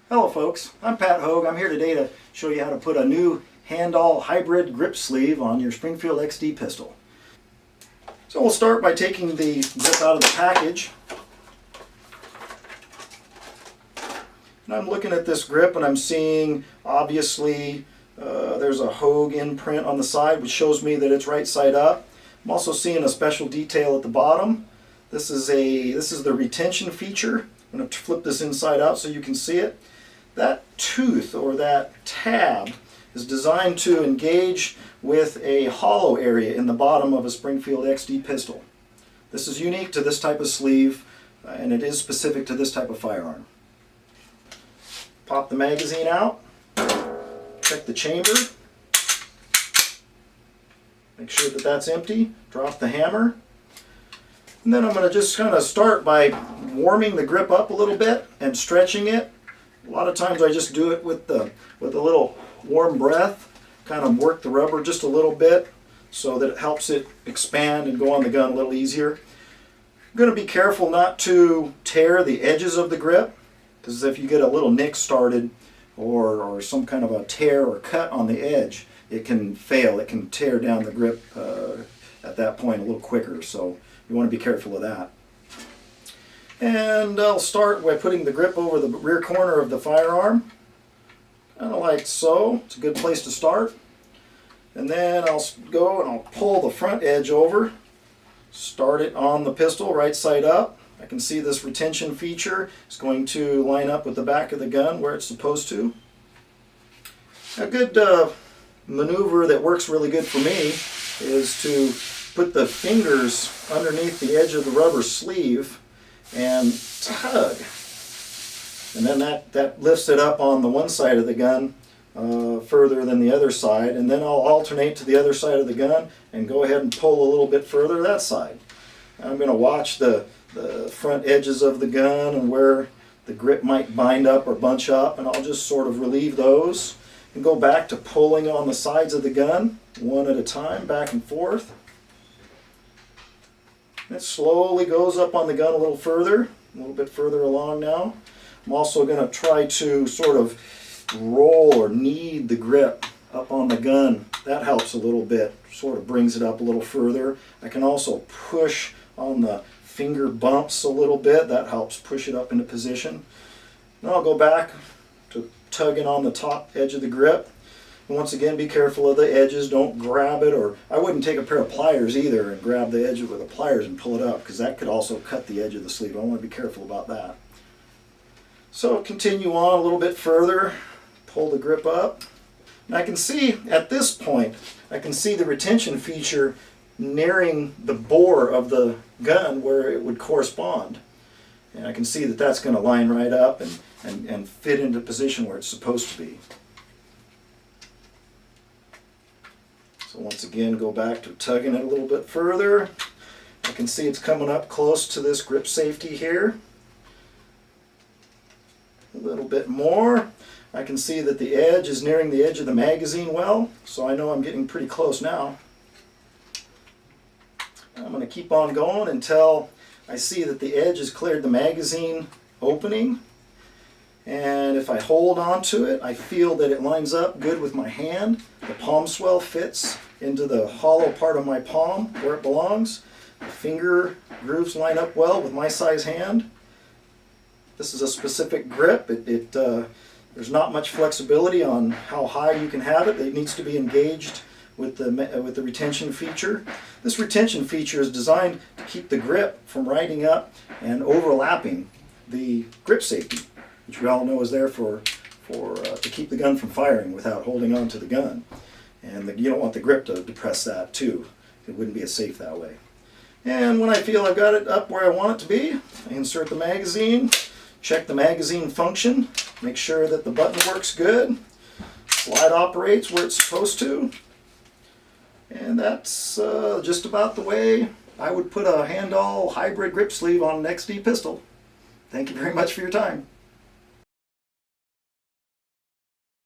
Hello folks, I'm Pat Hogue. I'm here today to show you how to put a new HandALL Hybrid grip sleeve on your Springfield XD pistol. So we'll start by taking the grip out of the package. And I'm looking at this grip and I'm seeing obviously there's a Hogue imprint on the side which shows me that it's right side up. I'm also seeing a special detail at the bottom. This is the retention feature. I'm going to flip this inside out so you can see it. That tooth or that tab is designed to engage with a hollow area in the bottom of a Springfield XD pistol. This is unique to this type of sleeve and it is specific to this type of firearm. Pop the magazine out, check the chamber, make sure that that's empty, drop the hammer, and then I'm going to just kind of start by warming the grip up a little bit and stretching it. A lot of times I just do it with a little warm breath, kind of work the rubber just a little bit so that it helps it expand and go on the gun a little easier. I'm going to be careful not to tear the edges of the grip, because if you get a little nick started or some kind of a tear or cut on the edge, it can fail. It can tear down the grip at that point a little quicker, so you want to be careful of that. And I'll start by putting the grip over the rear corner of the firearm, kind of like so. It's a good place to start. And then I'll go and I'll pull the front edge over, start it on the pistol right side up. I can see this retention feature is going to line up with the back of the gun where it's supposed to. A good maneuver that works really good for me is to put the fingers underneath the edge of the rubber sleeve and tug. And then that lifts it up on the one side of the gun further than the other side, and then I'll alternate to the other side of the gun and go ahead and pull a little bit further that side. I'm going to watch the front edges of the gun and where the grip might bind up or bunch up, and I'll just sort of relieve those and go back to pulling on the sides of the gun one at a time, back and forth. It slowly goes up on the gun a little bit further along now. I'm also going to try to sort of roll or knead the grip up on the gun. That helps a little bit, sort of brings it up a little further. I can also push on the finger bumps a little bit. That helps push it up into position. Then I'll go back to tugging on the top edge of the grip. And once again, be careful of the edges. Don't grab it, or I wouldn't take a pair of pliers either and grab the edge with the pliers and pull it up, because that could also cut the edge of the sleeve. I want to be careful about that. So continue on a little bit further, pull the grip up. And I can see at this point, I can see the retention feature nearing the bore of the gun where it would correspond. And I can see that that's going to line right up and fit into position where it's supposed to be. So once again, go back to tugging it a little bit further. I can see it's coming up close to this grip safety here. A little bit more. I can see that the edge is nearing the edge of the magazine well, so I know I'm getting pretty close now. I'm going to keep on going until I see that the edge has cleared the magazine opening. And if I hold on to it, I feel that it lines up good with my hand. The palm swell fits into the hollow part of my palm where it belongs. The finger grooves line up well with my size hand. This is a specific grip. There's not much flexibility on how high you can have it. It needs to be engaged with the retention feature. This retention feature is designed to keep the grip from riding up and overlapping the grip safety, which we all know is there to keep the gun from firing without holding on to the gun. And you don't want the grip to depress that too. It wouldn't be as safe that way. And when I feel I've got it up where I want it to be, I insert the magazine, check the magazine function, make sure that the button works good, slide operates where it's supposed to, and that's just about the way I would put a HandALL Hybrid grip sleeve on an XD pistol. Thank you very much for your time.